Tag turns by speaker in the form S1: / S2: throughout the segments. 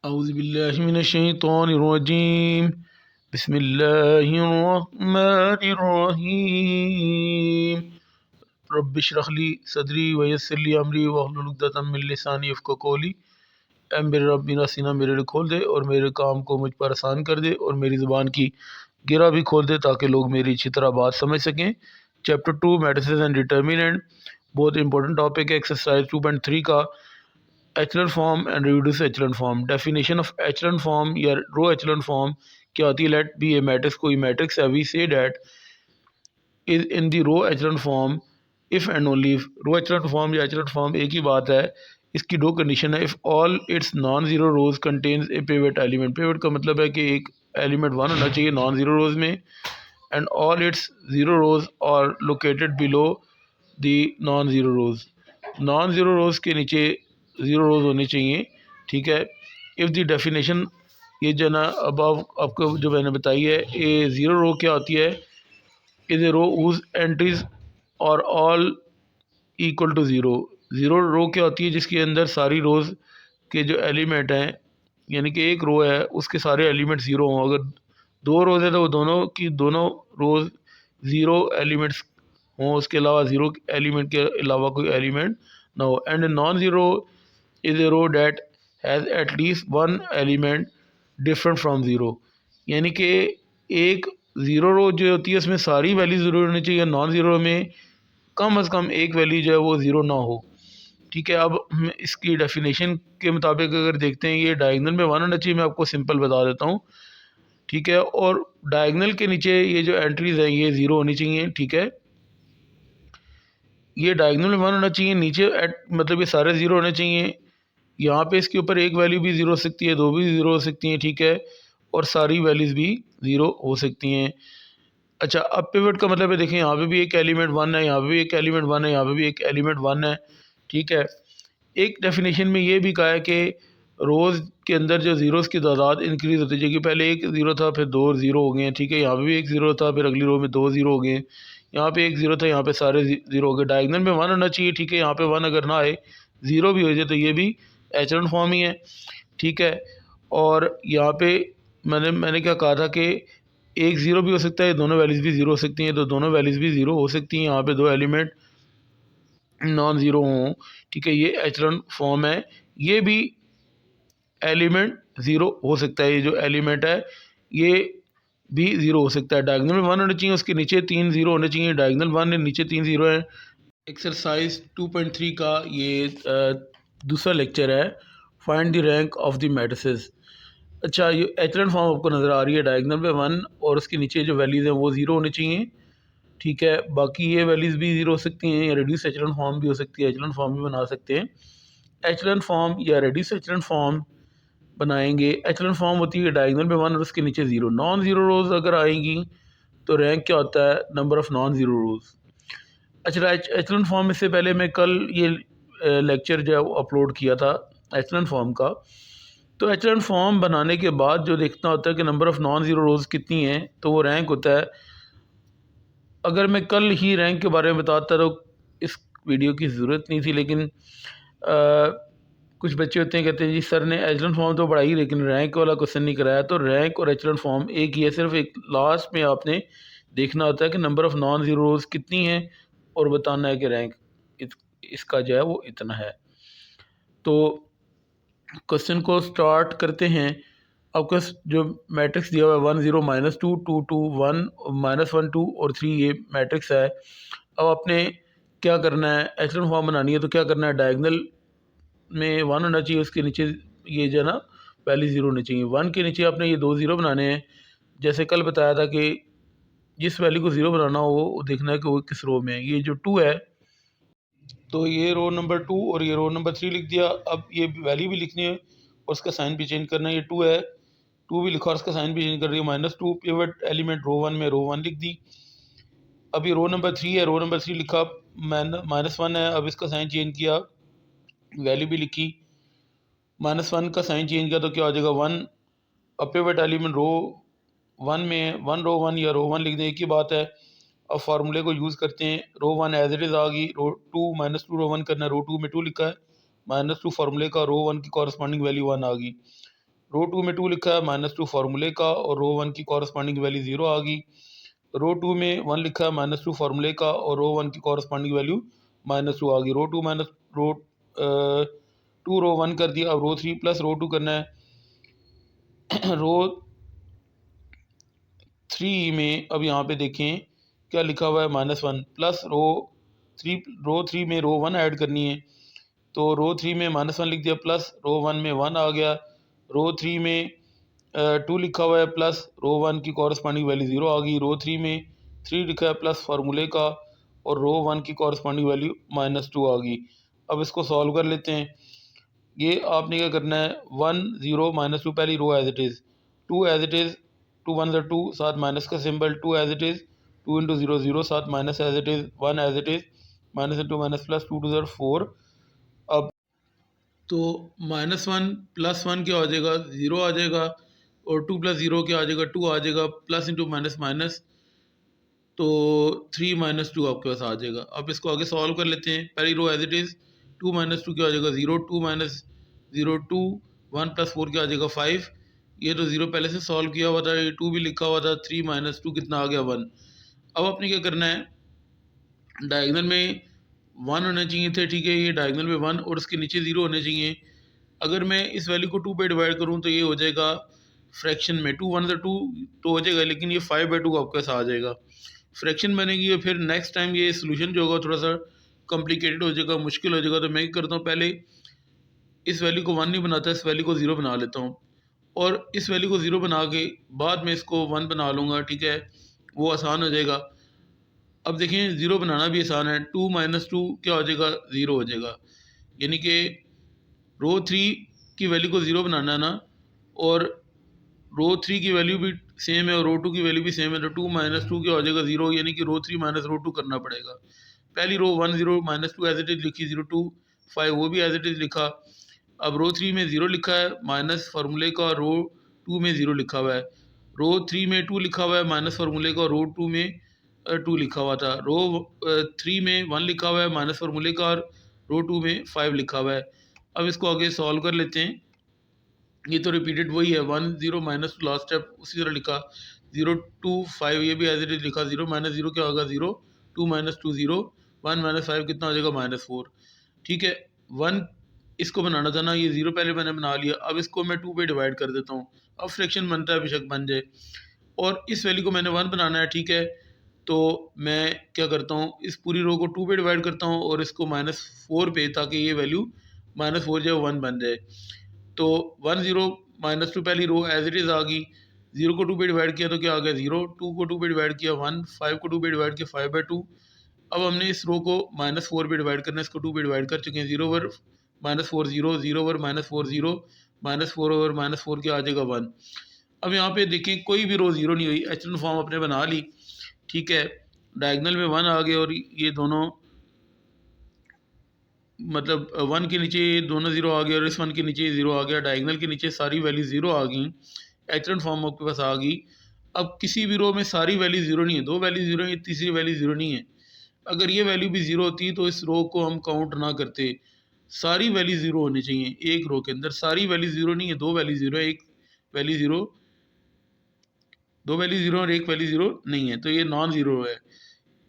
S1: औज़ुबिल्लाहिमिनश्शैतानिर्रजीम बिस्मिल्लाहिर्रहमानिर्रहीम रब्बिश्रह ली सदरी वयस्सिर ली अमरी वहलुल उक़दतम मिन लिसानी यफ़क़हू क़ौली। ऐ मेरे रब मेरा सीना मेरे लिए खोल दे और मेरे काम को मुझ पर आसान कर दे और मेरी ज़ुबान की गिरा भी खोल दे ताकि लोग मेरी अच्छी तरह बात समझ सकें। चैप्टर 2 मैट्रिसेस एंड डिटर्मिनेंट बहुत इंपॉर्टेंट टॉपिक है। एक्सरसाइज 2.3 का echelon form and reduce echelon form. Definition of echelon form या रो एचलन फॉर्म क्या होती है? लेट बी ए मैट्रिक्स, कोई मैट्रिक्स है, we say that is in the row echelon form if and only if. Row echelon form या echelon form एक ही बात है, इसकी दो कंडीशन है। If all its non zero rows contains a pivot element. Pivot का मतलब है कि एक एलिमेंट वन होना चाहिए नॉन ज़ीरो रोज में, and all its zero rows are located below the non zero rows. Non zero rows के नीचे ज़ीरो रोज होने चाहिए, ठीक है। इफ़ द डेफिनेशन ये जो ना अब आपको जो मैंने बताई है, ये ज़ीरो रो क्या होती है? Is a row whose entries are all equal to zero. Zero row क्या होती है? जिसके अंदर सारी रोज़ के जो एलिमेंट हैं, यानी कि एक रो है उसके सारे एलिमेंट ज़ीरो हों। अगर दो रोज़ है तो वो दोनों की दोनों रोज़ ज़ीरो एलिमेंट्स हों, उसके अलावा ज़ीरो एलिमेंट के अलावा कोई एलिमेंट ना हो। And non zero is a row that has at least one element different from zero. यानी कि एक ज़ीरो रो जो होती है उसमें सारी वैल्यू ज़ीरो होनी चाहिए, नॉन ज़ीरो में कम से कम एक वैल्यू जो है वो ज़ीरो ना हो, ठीक है। अब हम इसकी डेफिनेशन के मुताबिक अगर देखते हैं, ये डायगोनल में वन होना चाहिए, मैं आपको सिंपल बता देता हूँ, ठीक है। और डायगोनल के नीचे ये जो एंट्रीज हैं ये ज़ीरो होनी चाहिए, ठीक है। ये डायगोनल में वन होना चाहिए, नीचे मतलब ये सारे ज़ीरो होने चाहिए। यहाँ पे इसके ऊपर एक वैल्यू भी ज़ीरो हो सकती है, दो भी ज़ीरो हो सकती हैं, ठीक है, और सारी वैल्यूज़ भी ज़ीरो हो सकती हैं। अच्छा, अब पिवट का मतलब है, देखें यहाँ पे भी एक एलिमेंट वन है, यहाँ पे भी एक एलिमेंट वन है, यहाँ पे भी एक एलिमेंट वन है, ठीक है। एक डेफिनेशन में ये भी कहा है कि रोज़ के अंदर जो ज़ीरोज़ की तादाद इंक्रीज़ होती जाएगी। पहले एक ज़ीरो था, फिर दो ज़ीरो हो गए हैं, ठीक है। यहाँ पे भी एक ज़ीरो था, फिर अगली रो में दो ज़ीरो हो गए। यहाँ पे एक ज़ीरो था, यहाँ पे सारे ज़ीरो हो गए। डायगोनल में वन होना चाहिए, ठीक है। यहाँ पे वन अगर ना आए, ज़ीरो भी हो जाए, तो ये भी एचलन फॉर्म ही है, ठीक है। और यहाँ पे मैंने क्या कहा था कि एक ज़ीरो भी हो सकता है, दोनों वैल्यूज़ भी ज़ीरो हो सकती हैं, तो दोनों वैल्यूज़ भी ज़ीरो हो सकती हैं। यहाँ पे दो एलिमेंट नॉन ज़ीरो हों, ठीक है, ये एचलन फॉर्म है। ये भी एलिमेंट ज़ीरो हो सकता है, ये जो एलिमेंट है ये भी ज़ीरो हो सकता है। डायगोनल में वन होना चाहिए, उसके नीचे तीन ज़ीरो होने चाहिए। डायगोनल वन है, नीचे तीन ज़ीरो है। एक्सरसाइज 2.3 का ये दूसरा लेक्चर है, find the rank of the matrices. अच्छा, ये एचलन फॉर्म आपको नज़र आ रही है, डायगोनल में वन और उसके नीचे जो वैल्यूज़ हैं वो ज़ीरो होनी चाहिए, ठीक है। बाकी ये वैल्यूज़ भी ज़ीरो हो सकती हैं, या रेड्यूस एचलन फॉर्म भी हो सकती है, एचलन फॉर्म भी बना सकते हैं। एचलन फॉर्म या रेड्यूस एचलन फॉर्म बनाएंगे। एचलन फॉर्म होती है डायगोनल में वन और उसके नीचे ज़ीरो। नॉन ज़ीरो रोज़ अगर आएंगी तो रैंक क्या होता है? नंबर ऑफ़ नॉन ज़ीरो रोज़। अच्छा, एचलन फॉर्म में से पहले मैं कल ये लेक्चर जो है वो अपलोड किया था एचलन फॉर्म का। तो एचलन फॉर्म बनाने के बाद जो देखना होता है कि नंबर ऑफ़ नॉन ज़ीरो रोज़ कितनी हैं, तो वो रैंक होता है। अगर मैं कल ही रैंक के बारे में बताता तो इस वीडियो की ज़रूरत नहीं थी, लेकिन कुछ बच्चे होते हैं कहते हैं जी सर ने एचलन फॉर्म तो पढ़ाई लेकिन रैंक वाला क्वेश्चन नहीं कराया। तो रैंक और एचलन फॉर्म एक ही है, सिर्फ एक लास्ट में आपने देखना होता है कि नंबर ऑफ़ नॉन ज़ीरो रोज़ कितनी हैं और बताना है कि रैंक इसका जो है वो इतना है। तो क्वेश्चन को स्टार्ट करते हैं। आपको जो मैट्रिक्स दिया हुआ है 1 0 -2 2 2 1 -1 2 और 3, ये मैट्रिक्स है। अब आपने क्या करना है? एचलन फॉर्म बनानी है तो क्या करना है? डायगोनल में वन होना चाहिए, उसके नीचे ये जो है ना वैल्यू ज़ीरो होनी चाहिए। वन के नीचे आपने ये दो ज़ीरो बनाने हैं। जैसे कल बताया था कि जिस वैल्यू को ज़ीरो बनाना हो वो देखना है कि वो किस रो में है। ये जो टू है तो ये रो नंबर टू और ये रो नंबर थ्री लिख दिया। अब ये वैल्यू भी लिखनी है और उसका साइन भी चेंज करना है। ये टू है, टू भी लिखा और उसका साइन भी चेंज कर रही है। -2 पिवट एलिमेंट रो वन में रो वन लिख दी। अब ये रो नंबर थ्री है, रो नंबर थ्री लिखा, -1 है, अब इसका साइन चेंज किया, वैल्यू भी लिखी, -1 का साइन चेंज किया तो क्या हो जाएगा? 1। अब पिवट एलिमेंट रो वन में है, वन रो वन या रो वन लिख दें, एक ही बात है। अब फार्मूले को यूज़ करते हैं। रो वन एज इट इज़ आ गई, रो टू -2 रो वन करना है, रो टू में टू लिखा है, -2 फार्मूले का, रो वन की कॉरस्पॉन्डिंग वैल्यू वन आ गई। रो 2 में 2 लिखा है -2 फार्मूले का और रो 1 की कॉरस्पॉन्डिंग वैल्यू 0 आ गई। रो 2 में 1 लिखा है -2 फार्मूले का और रो 1 की कॉरस्पॉन्डिंग वैल्यू -2 आ गई। रो 2 माइनस रो 2 रो 1 कर दिया। अब रो 3 प्लस रो 2 करना है। रो 3 में अब यहाँ पे देखें क्या लिखा हुआ है -1 प्लस रो 3 में रो 1 ऐड करनी है। तो रो 3 में -1 लिख दिया प्लस रो 1 में 1 आ गया। रो 3 में 2 लिखा हुआ है प्लस रो 1 की कॉरस्पॉन्डिंग वैल्यू 0 आ गई। रो 3 में 3 लिखा है प्लस फार्मूले का और रो 1 की कॉरस्पॉन्डिंग वैल्यू -2 आ गई। अब इसको सॉल्व कर लेते हैं। ये आपने क्या करना है 1 0 -2 पहली row as it is, 2 as it is, 2 1 2 साथ माइनस का symbol, 2 as it is, 2 into 0 0 साथ minus as it is, 1 as it is, minus into minus plus 2 2 4। अब तो -1 प्लस 1 क्या हो जाएगा 0 आ जाएगा और 2 प्लस 0 क्या आ जाएगा 2 आ जाएगा, प्लस इंटू माइनस माइनस, तो 3 -2 आपके पास आ जाएगा। अब इसको आगे सॉल्व कर लेते हैं। पहली रो एज इट इज़, 2 -2 क्या आ जाएगा 0, 2 माइनस 0 2, 1 प्लस 4 क्या आ जाएगा 5। ये तो 0 पहले से सॉल्व किया हुआ था, ये 2 भी लिखा हुआ था, 3 -2 कितना आ गया 1। अब आपने क्या करना है डायगोनल में 1 होने चाहिए थे, ठीक है, ये डायगोनल में 1 और उसके नीचे 0 होने चाहिए। अगर मैं इस वैल्यू को 2 पे डिवाइड करूँ तो ये हो जाएगा फ्रैक्शन में 2 1 2 तो हो जाएगा, लेकिन ये 5/2 आपके पास आ जाएगा। फ्रैक्शन बनेगी और फिर नेक्स्ट टाइम ये सोल्यूशन जो होगा थोड़ा सा कॉम्प्लिकेटेड हो जाएगा, मुश्किल हो जाएगा। तो मैं क्या करता हूँ पहले इस वैल्यू को 1 नहीं बनाता, इस वैल्यू को 0 बना लेता हूँ और इस वैल्यू को 0 बना के बाद में इसको 1 बना लूँगा, ठीक है, वो आसान हो जाएगा। अब देखें 0 बनाना भी आसान है, 2 -2 क्या हो जाएगा 0 हो जाएगा। यानी कि रो 3 की वैल्यू को 0 बनाना है ना, और रो 3 की वैल्यू भी सेम है और रो 2 की वैल्यू भी सेम है, तो 2 -2 क्या हो जाएगा 0, यानी कि रो 3 माइनस रो 2 करना पड़ेगा। पहली रो 1 0 -2 एज इट इज़ लिखी, 0 2 5 वो भी एज इट इज़ लिखा। अब रो 3 में 0 लिखा है माइनस फार्मूले का, रो 2 में 0 लिखा हुआ है। रो 3 में 2 लिखा हुआ है माइनस फार्मूले का, रो 2 में 2 लिखा हुआ था। रो 3 में 1 लिखा हुआ है माइनस फार्मूले का और रो 2 में 5 लिखा हुआ है। अब इसको आगे सॉल्व कर लेते हैं। ये तो रिपीटेड वही है, 1 0 माइनस लास्ट स्टेप उसी तरह लिखा, 0 2 5 ये भी एज इट इज लिखा, 0 -0 क्या होगा 0, 2 -2 0, 1 -5 कितना हो जाएगा -4। ठीक है, 1 इसको बनाना था ना, ये 0 पहले मैंने बना लिया। अब इसको मैं 2 पे डिवाइड कर देता हूँ, अब फ्रैक्शन बनता है, बेशक बन जाए। और इस वैल्यू को मैंने 1 बनाना है, ठीक है, तो मैं क्या करता हूँ इस पूरी रो को 2 पे डिवाइड करता हूँ और इसको -4 पे, ताकि ये वैल्यू -4 जो 1 बन जाए। तो 1 0 -2 पहली रो एज इट इज़ आ गई, 0 को 2 पे डिवाइड किया तो क्या आ गया 0, 2 को 2 पे डिवाइड किया 1, 5 को 2 पे डिवाइड किया 5/2। अब हमने इस रो को -4 पे डिवाइड करना है, इसको 2 पे डिवाइड कर चुके हैं, 0 ओवर -4 0, 0 ओवर -4 0, -4 ओवर -4 क्या आ जाएगा 1। अब यहाँ पे देखें कोई भी रो 0 नहीं हुई, एचलन फॉर्म अपने बना ली, ठीक है, डायगोनल में 1 आ गए और ये दोनों मतलब 1 के नीचे दोनों 0 आ गए और इस 1 के नीचे 0 आ गया, डायगोनल के नीचे सारी वैल्यू 0 आ गई, एचलन फॉर्म आपके पास आ गई। अब किसी भी रो में सारी वैल्यू 0 नहीं है, 2 वैल्यू 0 है, तीसरी वैल्यू 0 नहीं है। अगर ये वैल्यू भी 0 होती तो इस रो को हम काउंट ना करते, सारी वैल्यू 0 होनी चाहिए। एक रो के अंदर सारी वैल्यू 0 नहीं है, 2 वैल्यू 0 है, एक वैल्यू 0, 2 वैल्यू 0 और एक वैल्यू 0 नहीं है, तो ये नॉन ज़ीरो है।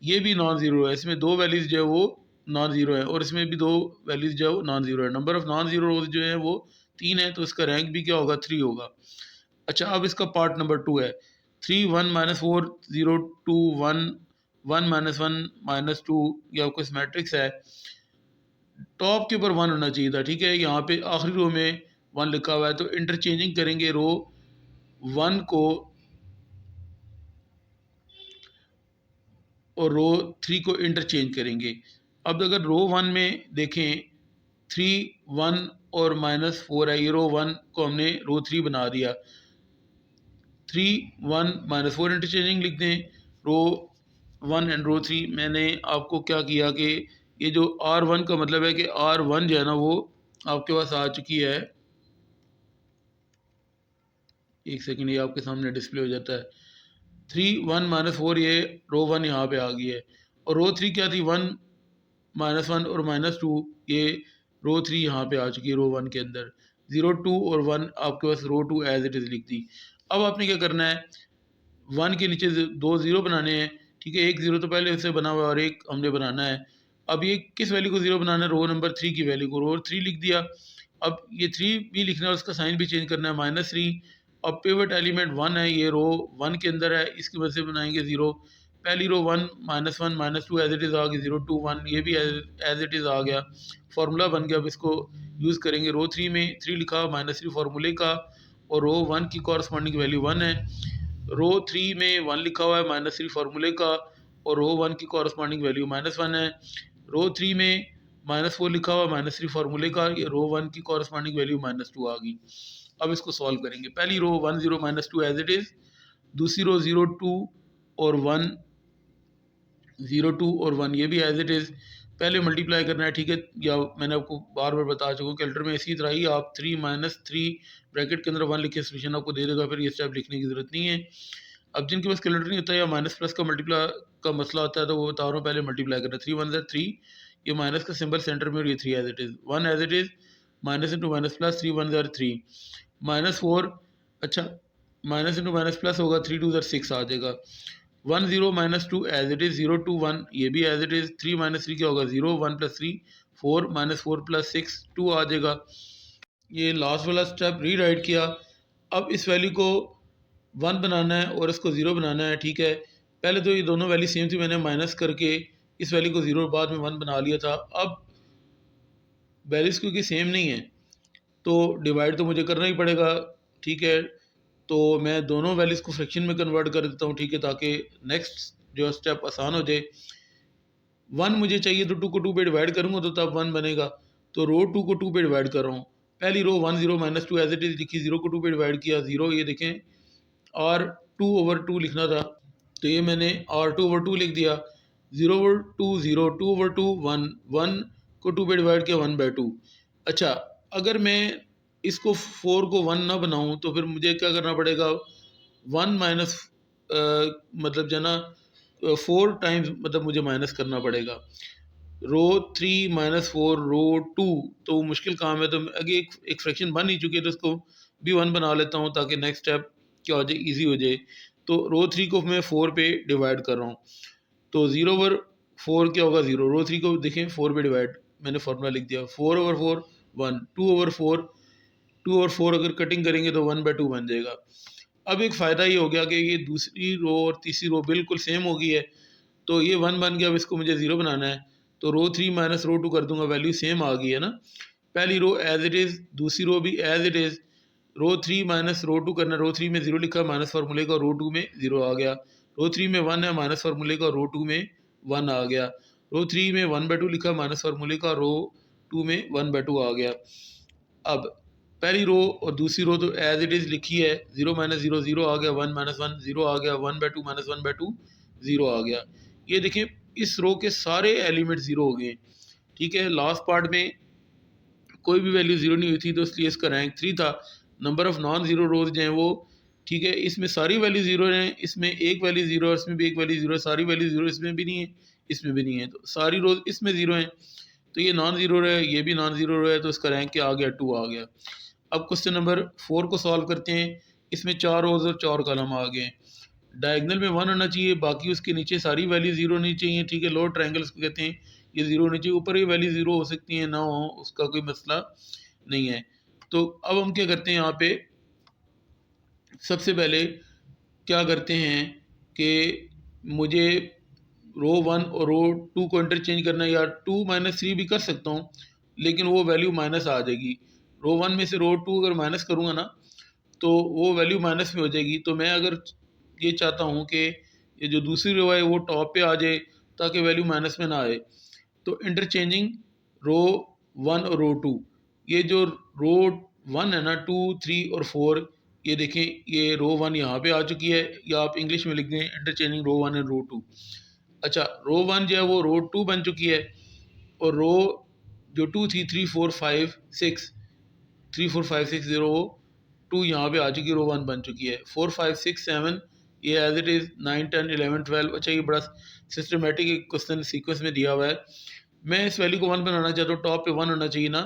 S1: ये भी नॉन ज़ीरो है, इसमें 2 वैल्यूज़ जो है वो नॉन ज़ीरो है और इसमें भी 2 वैल्यूज़ जो है वो नॉन ज़ीरो है। नंबर ऑफ़ नॉन ज़ीरो रोज़ जो है वो 3 है, तो इसका रैंक भी क्या होगा 3 होगा। अच्छा, अब इसका पार्ट नंबर 2 है, 3 1 -4 0 2 1 1 -1 -2, ये आपको इस मैट्रिक्स है। टॉप के ऊपर 1 होना चाहिए था, ठीक है, यहाँ पे आखिरी रो में 1 लिखा हुआ है, तो इंटरचेंजिंग करेंगे रो 1 को और रो 3 को इंटरचेंज करेंगे। अब अगर रो 1 में देखें 3 1 और -4 है, ये रो 1 को हमने रो 3 बना दिया, 3 1 -4 इंटरचेंजिंग लिख दें, रो 1 एंड रो 3। मैंने आपको क्या किया कि ये जो R1 का मतलब है कि R1 जो है ना वो आपके पास आ चुकी है, एक सेकंड, ये आपके सामने डिस्प्ले हो जाता है, 3 1 -4 ये रो 1 यहाँ पे आ गई है, और रो 3 क्या थी 1 -1 और -2, ये रो 3 यहाँ पे आ चुकी है रो 1 के अंदर, 0 2 और 1 आपके पास रो 2 एज इट इज़ लिख दी। अब आपने क्या करना है, 1 के नीचे 2 ज़ीरो बनाने हैं, ठीक है। एक ज़ीरो तो पहले से बना हुआ है और एक हमने बनाना है। अब ये किस वैल्यू को ज़ीरो बनाना है, रो नंबर 3 की वैल्यू को, रो 3 लिख दिया। अब ये 3 भी लिखना है, उसका साइन भी चेंज करना है, -3। अब पिवट एलिमेंट 1 है, ये रो 1 के अंदर है, इसकी वजह से बनाएंगे 0। पहली रो 1 -1 -2 एज इट इज़ आ गई, 0 2 1 ये भी एज इट इज़ आ गया, फार्मूला बन गया। अब इसको यूज़ करेंगे, रो 3 में 3 लिखा, -3 फार्मूले का, और रो 1 की कॉरस्पॉन्डिंग वैल्यू 1 है। रो 3 में 1 लिखा हुआ है, -3 फार्मूले का, और रो 1 की कॉरस्पॉन्डिंग वैल्यू -1 है। रो 3 में -4 लिखा हुआ है, -3 फार्मूले का, रो 1 की कॉरस्पॉन्डिंग वैल्यू -2 आ गई। अब इसको सॉल्व करेंगे। पहली रो 1 0 -2 एज इट इज़, दूसरी रो 0 2 और 1, 0 2 और 1 ये भी एज इट इज़। पहले मल्टीप्लाई करना है, ठीक है। या मैंने आपको बार बार बता चुका हूँ, कैलकुलेटर में इसी तरह ही आप 3 -3 ब्रैकेट के अंदर 1 लिखे, सोल्यूशन आपको दे देगा, फिर ये स्टेप लिखने की ज़रूरत नहीं है। अब जिनके पास कैलकुलेटर नहीं होता या माइनस प्लस का मल्टीप्लाई का मसला होता है, तो वो बता रहा हूँ, पहले मल्टीप्लाई करना। 3 1 3, ये माइनस का सिंबल सेंटर में, और ये 3 as it is, 1 as it is, minus into minus plus, 3 1 3 -4। अच्छा, माइनस इंटू माइनस प्लस होगा, 3 2 6 आ जाएगा। 1 0 -2 एज इट इज़, 0 2 1 ये भी एज इट इज़, 3 -3 क्या होगा, 0 1 + 3 4 -4 + 6 2 आ जाएगा। ये लास्ट वाला स्टेप रीराइट किया। अब इस वैल्यू को 1 बनाना है और इसको 0 बनाना है, ठीक है। पहले तो ये दोनों वैल्यू सेम थी, मैंने माइनस करके इस वैल्यू को 0 बाद में 1 बना लिया था। अब वैल्यूज़ क्योंकि सेम नहीं है, तो डिवाइड तो मुझे करना ही पड़ेगा, ठीक है। तो मैं दोनों वैल्यूज़ को फ्रैक्शन में कन्वर्ट कर देता हूँ, ठीक है, ताकि नेक्स्ट जो स्टेप आसान हो जाए। 1 मुझे चाहिए, तो 2 को 2 पे डिवाइड करूँगा तो तब 1 बनेगा। तो रो 2 को 2 पे डिवाइड कर रहा हूँ। पहली रो 1 0 -2 एज इट इज़ लिखी, 0 को 2 पे डिवाइड किया, 0 ये देखें, और 2/2 लिखना था, तो ये मैंने R2/2 लिख दिया। 0/2 0, 2/2 1, 1 को 2 पे डिवाइड किया, 1/2। अच्छा, अगर मैं इसको 4 को 1 ना बनाऊं, तो फिर मुझे क्या करना पड़ेगा, 1 माइनस मतलब जो है ना, 4 टाइम्स मतलब मुझे माइनस करना पड़ेगा। रो 3 -4 रो 2, तो वो मुश्किल काम है। तो आगे एक फ्रैक्शन बन ही चुकी है, तो उसको भी 1 बना लेता हूँ, ताकि नेक्स्ट स्टेप क्या हो जाए, ईजी हो जाए। तो रो 3 को मैं 4 पे डिवाइड कर रहा हूँ, तो 0/4 क्या होगा, 0। रो 3 को देखें 4 पे डिवाइड, मैंने फार्मूला लिख दिया, 4/4 1, 2/4, 2/4 अगर कटिंग करेंगे तो 1/2 बन जाएगा। अब एक फ़ायदा ये हो गया कि ये दूसरी रो और तीसरी रो बिल्कुल सेम हो गई है, तो ये 1 बन गया। अब इसको मुझे 0 बनाना है, तो रो 3 माइनस रो 2 कर दूंगा, वैल्यू सेम आ गई है ना। पहली रो एज इट इज़, दूसरी रो भी as it is. Row 3 minus row 2 करना, रो 3 में 0 लिखा, माइनस फार्मूले का, रो 2 में 0 आ गया। रो 3 में 1 है, माइनस फार्मूले का, रो 2 में 1 आ गया। रो 3 में 1/2 लिखा, माइनस फार्मूले का, रो 2 में 1/2 आ गया। अब पहली रो और दूसरी रो तो एज इट इज़ लिखी है, 0 - 0 0 आ गया, 1 - 1 0 आ गया, 1/2 - 1/2 0 आ गया। ये देखें, इस रो के सारे एलिमेंट 0 हो गए, ठीक है। लास्ट पार्ट में कोई भी वैल्यू 0 नहीं हुई थी, तो इसलिए इसका रैंक 3 था। नंबर ऑफ नॉन ज़ीरो रोज जो हैं वो, ठीक है, इसमें सारी वैल्यू 0 हैं, इसमें एक वैल्यू 0 है, इसमें भी एक वैल्यू 0 है, सारी वैल्यू 0 इसमें भी नहीं है, इसमें भी नहीं है, तो सारी रोज इसमें 0 हैं। तो ये नॉन ज़ीरो है, ये भी नॉन ज़ीरो है, तो इसका रैंक क्या आ गया, 2 आ गया। अब क्वेश्चन नंबर 4 को सॉल्व करते हैं। इसमें 4 रोज और 4 कॉलम आ गए। डायगनल में 1 होना चाहिए, बाकी उसके नीचे सारी वैल्यू 0 नहीं चाहिए, ठीक है। लोअर ट्रायंगल उसको कहते हैं, ये 0 होनी चाहिए। ऊपर ये वैल्यू 0 हो सकती है, ना हो, उसका कोई मसला नहीं है। तो अब हम क्या करते हैं, यहाँ पे सबसे पहले क्या करते हैं कि मुझे रो 1 और रो 2 को इंटरचेंज करना है, या 2 - 3 भी कर सकता हूँ, लेकिन वो वैल्यू माइनस आ जाएगी। रो 1 में से रो 2 अगर माइनस करूँगा ना, तो वो वैल्यू माइनस में हो जाएगी। तो मैं अगर ये चाहता हूँ कि ये जो दूसरी रो है वो टॉप पे आ जाए, ताकि वैल्यू माइनस में ना आए, तो इंटरचेंजिंग रो 1 और रो 2, ये जो रो 1 है ना, 2 3 और 4, ये देखें, ये रो 1 यहाँ पे आ चुकी है, या आप इंग्लिश में लिख दें इंटरचेंजिंग रो 1 एंड रो 2। अच्छा, रो 1 जो है वो रो 2 बन चुकी है, और रो जो 2 थी 3 4 5 6, 3 4 5 6 0 2 यहाँ पे आ चुकी है, रो 1 बन चुकी है। 4 5 6 7 ये एज इट इज़, 9 10 11 12। अच्छा, ये बड़ा सिस्टमेटिक एक क्वेश्चन सीक्वेंस में दिया हुआ है। मैं इस वैल्यू को 1 बनाना चाहता हूँ, टॉप पे 1 होना चाहिए ना,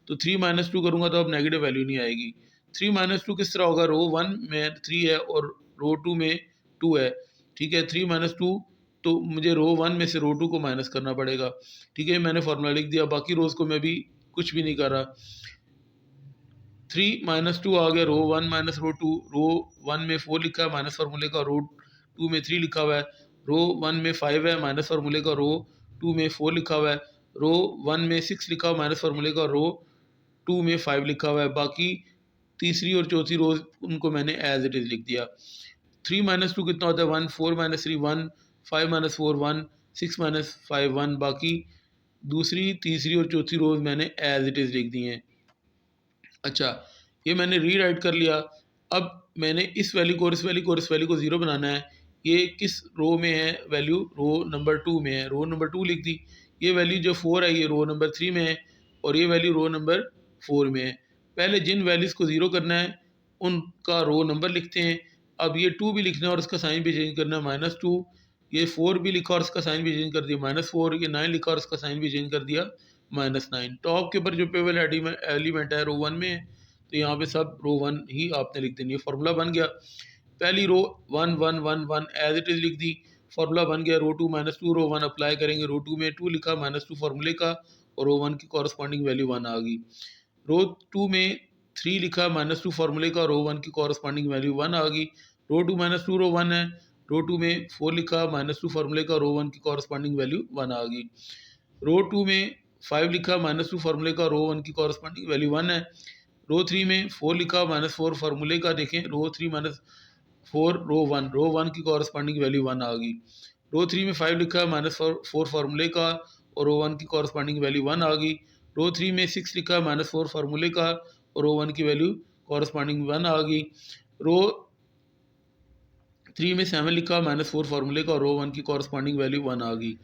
S1: तो 3 माइनस 2 करूँगा तो अब नेगेटिव वैल्यू नहीं आएगी। 3 माइनस 2 किस तरह होगा, रो 1 में 3 है और रो 2 में 2 है, ठीक है। 3 माइनस 2 तो मुझे रो 1 में से रो 2 को माइनस करना पड़ेगा, ठीक है। मैंने फार्मूला लिख दिया, बाकी रोज़ को मैं भी कुछ भी नहीं कर रहा। 3 माइनस 2 आ गया, रो 1 माइनस रो 2, रो 1 में 4 लिखा है माइनस फार्मूले का, रो 2 में 3 लिखा हुआ है, रो 1 में 5 है माइनस फार्मूले का, रो 2 में 4 लिखा हुआ है, रो 1 में 6 लिखा हुआ माइनस फार्मूले का, रो 2 में 5 लिखा हुआ है। बाकी तीसरी और चौथी रोज उनको मैंने एज इट इज़ लिख दिया। 3 माइनस 2 कितना होता है 1, 4 माइनस 3 1, 5 माइनस 4 1, 6 माइनस 5 1। बाकी दूसरी तीसरी और चौथी रोज मैंने एज इट इज़ लिख दी हैं। अच्छा, ये मैंने रीराइट कर लिया। अब मैंने इस वैल्यू को और इस वैल्यू को और इस वैल्यू को ज़ीरो बनाना है। ये किस रो में है वैल्यू, रो नंबर 2 में है, रो नंबर 2 लिख दी। ये वैल्यू जो 4 है ये रो नंबर 3 में है और ये वैल्यू रो नंबर 4 में है। पहले जिन वैल्यूज़ को ज़ीरो करना है उनका रो नंबर लिखते हैं। अब ये 2 भी लिखना है और उसका साइन भी चेंज करना है -2, ये 4 भी लिखा और उसका साइन भी चेंज कर दिया -4, ये 9 लिखा और उसका साइन भी चेंज कर दिया -9। टॉप के ऊपर जो पिवट एलिमेंट है रो 1 में है, तो यहाँ पे सब रो 1 ही आपने लिख देनी है। फार्मूला बन गया, पहली रो 1 1 1 1 एज इट इज़ लिख दी, फार्मूला बन गया। रो 2 -2 रो 1 अप्लाई करेंगे, रो 2 में 2 लिखा -2 फार्मूले का और रो 1 की कॉरस्पॉन्डिंग वैल्यू 1 आ गई। रो 2 में 3 लिखा -2 फार्मूले का, रो 1 की कॉरस्पॉन्डिंग वैल्यू 1 आ गई। रो 2 -2 रो 1 है, रो 2 में 4 लिखा -2 फार्मूले का, रो 1 की कॉरस्पॉन्डिंग वैल्यू 1 आ गई। रो 2 में 5 लिखा -2 फार्मूले का, रो 1 की कॉरस्पॉन्डिंग वैल्यू 1 है। रो 3 में 4 लिखा -4 फार्मूले का, देखें रो 3 -4 रो 1 की कॉरस्पॉन्डिंग वैल्यू 1 आ गई। रो 3 में 5 लिखा -4 फार्मूले का और रो 1 की कॉरस्पॉन्डिंग वैल्यू 1 आ गई। रो 3 में 6 लिखा -4 फार्मूले का और रो 1 की वैल्यू कॉरस्पॉन्डिंग 1 आ गई। रो 3 में 7 लिखा -4 फार्मूले का और रो 1 की कॉरस्पॉन्डिंग वैल्यू 1 आ गई।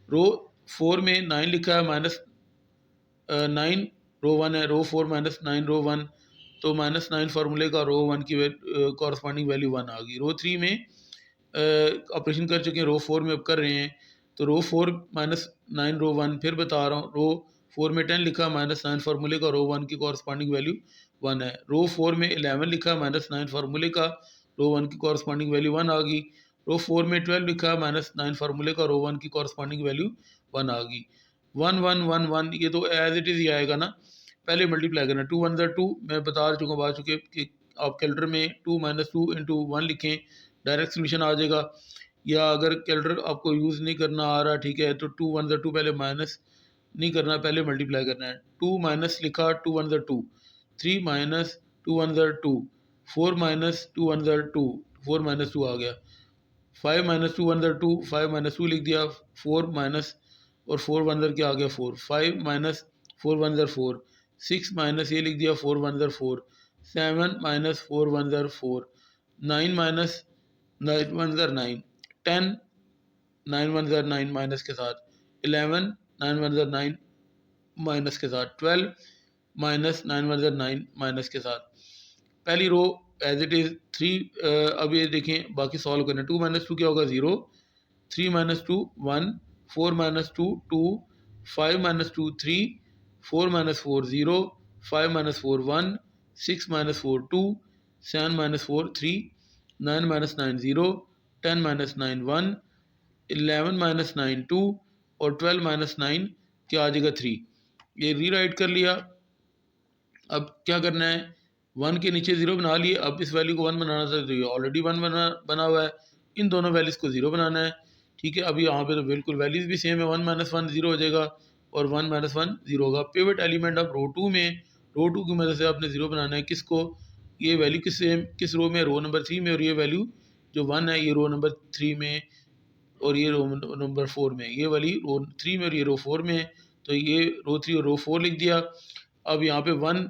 S1: रो 4 में 9 लिखा है -9 रो 1 है, रो 4 -9 रो 1, तो -9 फार्मूले का रो 1 की कॉरस्पॉन्डिंग वैल्यू 1 आ गई। रो 3 में ऑपरेशन कर चुके हैं, रो 4 में अब कर रहे हैं, तो रो 4 -9 रो 1, फिर बता रहा हूँ, रो 4 में 10 लिखा -9 फार्मूले का, रो 1 की कॉरस्पॉन्डिंग वैल्यू 1 है। रो 4 में 11 लिखा -9 फार्मूले का, रो 1 की कॉरस्पॉन्डिंग वैल्यू 1 आ गई। रो 4 में 12 लिखा -9 फार्मूले का, रो 1 की कॉरस्पॉन्डिंग वैल्यू 1 आ गई। 1 1 1 1 ये तो एज इट इज़ ही आएगा ना, पहले मल्टीप्लाई करना, 2 1 2, मैं बता चुका हूँ कि आप कैलकुलेटर में 2 -2 इंटू 1 लिखें, डायरेक्ट सोल्यूशन आ जाएगा। या अगर कैलकुलेटर आपको यूज़ नहीं करना आ रहा, ठीक है, तो 2 1 2 पहले माइनस नहीं करना, पहले मल्टीप्लाई करना है। 2 माइनस लिखा 2 1 2, 3 माइनस 2 1 2, 4 माइनस 2 1 2, 4 माइनस 2 आ गया। 5 माइनस 2 1 2, 5 माइनस 2 लिख दिया, 4 माइनस और 4 1 क्या आ गया 4, 5 माइनस 4 1 4, 6 माइनस ये लिख दिया 4 1 4, 7 माइनस 4 1 4, 9 माइनस 9 1 9, 10 9 1 9 माइनस के साथ, 11 9 1 9 माइनस के साथ, 12 माइनस 9 1 9 माइनस के साथ। पहली रो एज इट इज़ 3। अब ये देखें बाकी सॉल्व करना, 2 माइनस 2 क्या होगा 0, 3 minus 2 1, 4 minus 2 2, 5 minus 2 3, 4 minus 4 0, 5 minus 4 1, 6 minus 4 2, 7 minus 4 3, 9 minus 9 0, 10 minus 9 1, 11 minus 9 2 और 12 माइनस 9 क्या आ जाएगा 3। ये रीराइट कर लिया। अब क्या करना है, 1 के नीचे 0 बना लिए, अब इस वैल्यू को 1 बनाना था तो ये ऑलरेडी 1 बना हुआ है, इन दोनों वैल्यूज़ को 0 बनाना है, ठीक है। अभी यहाँ पे तो बिल्कुल वैल्यूज़ भी सेम है, 1 माइनस 1 0 हो जाएगा और 1 माइनस 1 0 होगा। पिवट एलिमेंट अब रो 2 में, रो 2 की मदद से आपने 0 बनाना है, किसको, ये वैल्यू किस रो में, रो नंबर 3 में, और ये वैल्यू जो 1 है ये रो नंबर 3 में और ये रो नंबर 4 में, ये वाली रो 3 में और ये रो 4 में है, तो ये रो 3 और रो 4 लिख दिया। अब यहाँ पे 1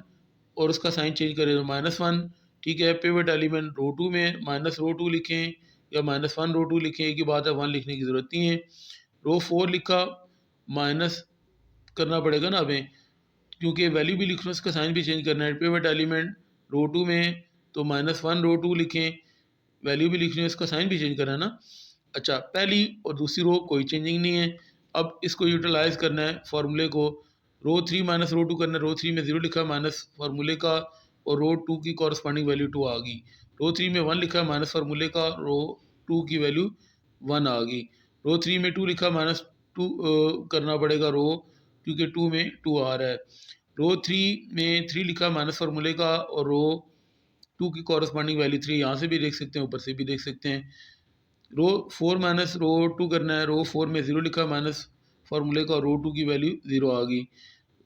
S1: और उसका साइन चेंज करें तो -1, ठीक है। पिवट एलिमेंट रो 2 में माइनस रो 2 लिखें या -1 रो 2 लिखें, एक ही बात है, 1 लिखने की ज़रूरत नहीं है। रो 4 लिखा, माइनस करना पड़ेगा ना हमें, क्योंकि वैल्यू भी लिखना, उसका साइन भी चेंज करना है। पिवट एलिमेंट रो 2 में तो -1 रो 2 लिखें, वैल्यू भी लिखनी है, उसका साइन भी चेंज करना है ना। अच्छा, पहली और दूसरी रो कोई चेंजिंग नहीं है। अब इसको यूटिलाइज़ करना है फार्मूले को, रो 3 माइनस रो 2 करना है, रो 3 में 0 लिखा है माइनस फार्मूले का, और रो 2 की कॉरस्पॉन्डिंग वैल्यू 2 आ गई। रो 3 में 1 लिखा है माइनस फार्मूले का, रो 2 की वैल्यू 1 आ गई। रो 3 में 2 लिखा माइनस 2 करना पड़ेगा रो, क्योंकि 2 में 2 आ रहा है। रो 3 में 3 लिखा माइनस फार्मूले का, और रो 2 की कॉरस्पॉन्डिंग वैल्यू 3 यहाँ से भी देख सकते हैं, ऊपर से भी देख सकते हैं। रो 4 माइनस रो 2 करना है, रो 4 में 0 लिखा माइनस फार्मूले का, रो 2 की वैल्यू 0 आ गई।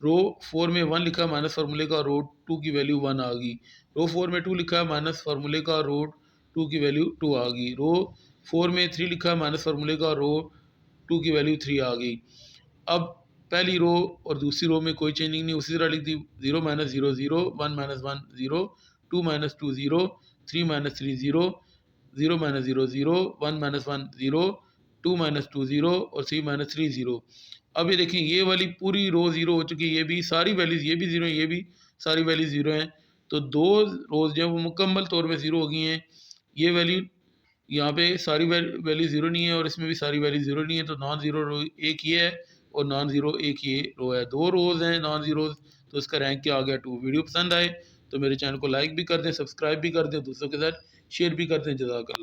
S1: रो 4 में 1 लिखा माइनस फार्मूले का, रो 2 की वैल्यू 1 आ गई। रो 4 में 2 लिखा माइनस फार्मूले का, रो 2 की वैल्यू 2 आ गई। रो 4 में 3 लिखा माइनस फार्मूले का, रो 2 की वैल्यू 3 आ गई। अब पहली रो और दूसरी रो में कोई चेंजिंग नहीं, उसी तरह लिख दी। 0 minus 0 0, 1 minus 1 0, 2 minus 2 0, 3 minus 3 0, 0 minus 0 0, 1 minus 1 0, 2 minus 2 0, और 3 माइनस 3 0। अब ये देखें, ये वाली पूरी रो 0 हो चुकी है, ये भी सारी वैल्यूज़, ये भी 0 है, ये भी सारी वैल्यूज़ 0 हैं। तो दो रोज़ जो है वो मुकम्मल तौर पे 0 हो गई हैं। ये वैल्यू यहाँ पे सारी वैल्यू 0 नहीं है, और इसमें भी सारी वैल्यू 0 नहीं है, तो नॉन ज़ीरो रो एक ये है और नॉन ज़ीरो एक ये रो है। दो रोज़ हैं नॉन ज़ीरोज़, तो इसका रैंक क्या आ गया 2। वीडियो पसंद आए तो मेरे चैनल को लाइक भी कर दें, सब्सक्राइब भी कर दें, दूसरों के साथ शेयर भी कर दें। जज़ाकल्लाह।